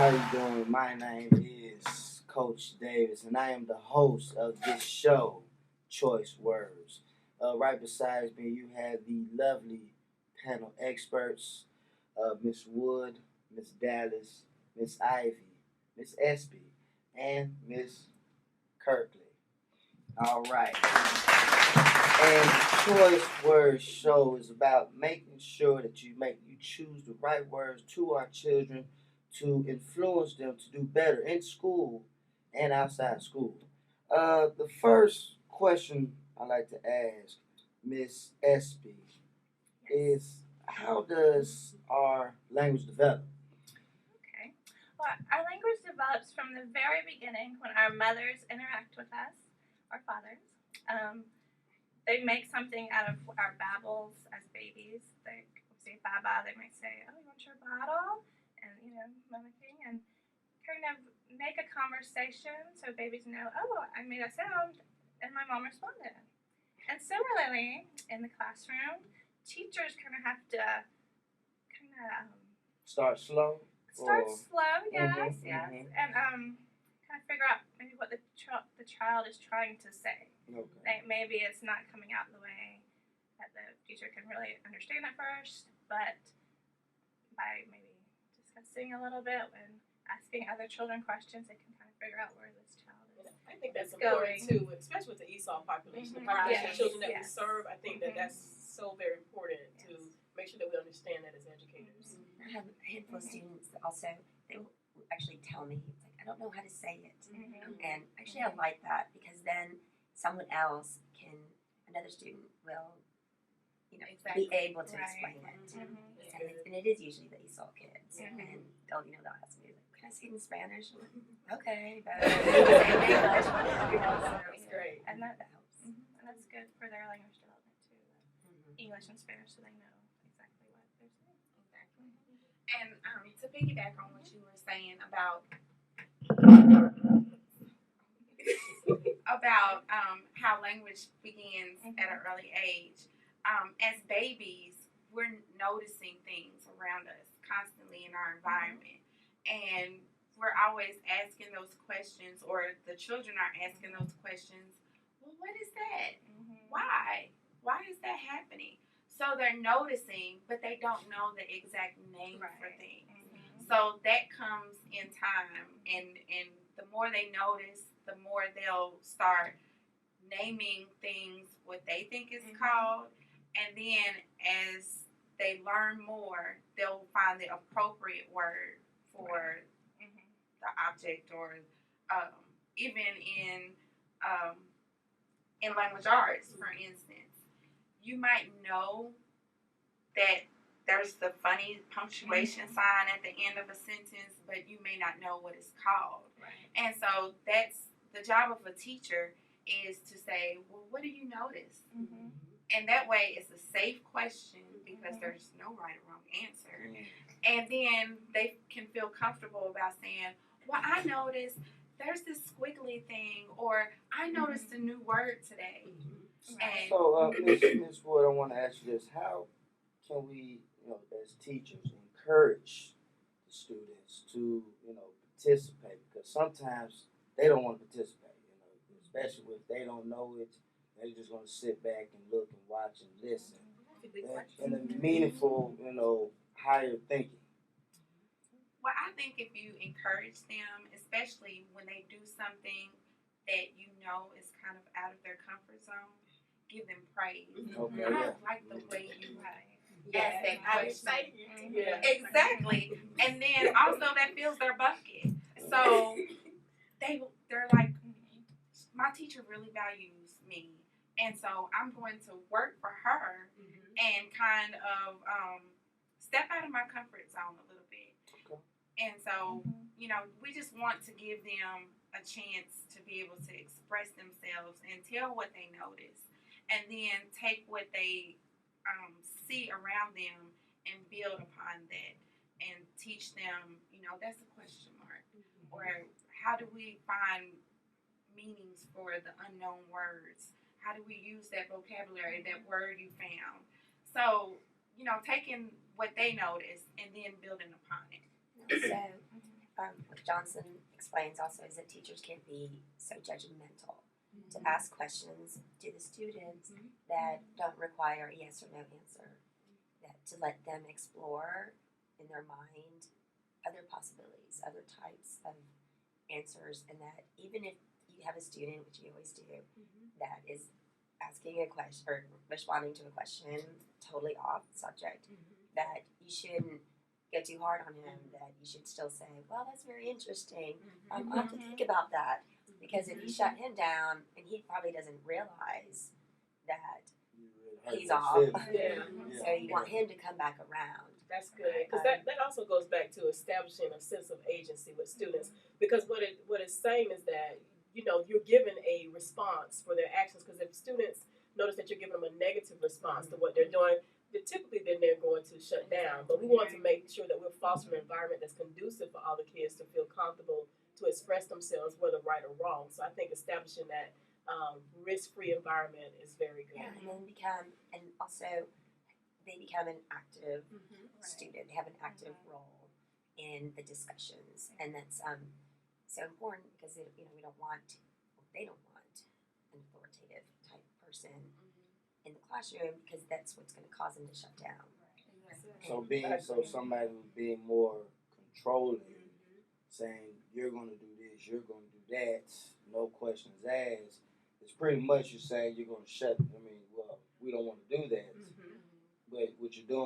how you doing? My name is Coach Davis, and I am the host of this show, Choice Words. Right beside me, you have the lovely panel experts, Miss Wood, Miss Dallas, Miss Ivy, Miss Espy, and Miss Kirkley. All right. And Choice Words Show is about making sure that you choose the right words to our children to influence them to do better in school and outside school. The first question I like to ask Miss Espy is, how does our language develop? Okay. Well, our language develops from the very beginning when our mothers interact with us, our fathers. They make something out of our babbles as babies. They say baba, they might say, "Oh, you want your bottle?" And, mimicking and kind of make a conversation so babies know, "Oh, I made a sound and my mom responded." And similarly, in the classroom, teachers kind of have to kind of Start slow. start slow, yes, Mhm. and kind of figure out maybe what the child is trying to say. Okay. Maybe it's not coming out the way that the teacher can really understand at first, but by maybe discussing a little bit and asking other children questions, they can kind of figure out where this child is. I think that's going. important too, especially with the ESOL population, the Mhm. population Yes, of children that we yes. serve. I think that that's so very important to make sure that we understand that as educators. I have a handful of students that also, they will actually tell me, it's like, I don't know how to say it. And actually I like that, because then someone else can, another student will, Exactly. be able to Right. explain it. That's And, good. and it is usually the ESOL kids. Mhm. And they'll ask me, like, can I say it in Spanish? I'm like, okay, but say it in English. That's great. And that helps. And that's good for their language development too. English and Spanish, so they know exactly what they're saying. Exactly. And to piggyback on what you were saying about how language begins at an early age, as babies, we're noticing things around us constantly in our environment, and we're always asking those questions, or the children are asking those questions. Well, what is that? Why? Why is that happening? So they're noticing, but they don't know the exact name for things. So that comes in time, and the more they notice, the more they'll start naming things what they think is called, and then as they learn more, they'll find the appropriate word for the object, or even in language arts, for instance, you might know that there's the funny punctuation sign at the end of a sentence, but you may not know what it's called. Right. And so that's the job of a teacher, is to say, well, what do you notice? And that way it's a safe question, because there's no right or wrong answer. And then they can feel comfortable about saying, well, I noticed there's this squiggly thing, or I noticed a new word today. And So, Miss Wood, I want to ask you this: how can we, as teachers, encourage the students to, participate? Because sometimes they don't want to participate, especially if they don't know it. They're just going to sit back and look and watch and listen. And a meaningful, higher thinking. well, I think if you encourage them, especially when they do something that you know is kind of out of their comfort zone, give them praise. Okay, I like the way you ask that I question. excite you. Yeah. Exactly. And then also that fills their bucket. So they're like, my teacher really values me, and so I'm going to work for her and kind of step out of my comfort zone a little bit. Okay. And so, we just want to give them a chance to be able to express themselves and tell what they notice, and then take what they see around them and build upon that, and teach them, that's a question mark, or how do we find meanings for the unknown words? How do we use that vocabulary, that word you found? So, taking what they notice and then building upon it. So what Johnson explains also is that teachers can't be so judgmental. To ask questions to the students that don't require a yes or no answer, that to let them explore in their mind other possibilities, other types of answers, and that even if you have a student, which you always do, that is asking a question or responding to a question totally off subject, that you shouldn't go too hard on him, that you should still say, well, that's very interesting. I'll have to think about that. Because if you shut him down, and he probably doesn't realize that You really hurt he's their off, feelings. Yeah. so you want him to come back around. That's good, because that also goes back to establishing a sense of agency with students. Because what it's saying is that you're given a response for their actions. Because if students notice that you're giving them a negative response to what they're doing, typically then they're going to shut down. But we want to make sure that we're fostering an environment that's conducive for all the kids to feel comfortable to express themselves, whether right or wrong. So I think establishing that risk-free environment is very good. Yeah, and then they become an active student. They have an active role in the discussions, and that's so important because they don't want an authoritative type person in the classroom because that's what's going to cause them to shut down. So somebody who's being more controlling, saying you're going to do this, you're going to do that, no questions asked. It's pretty much you're saying you're going to shut. We don't want to do that. But what you're doing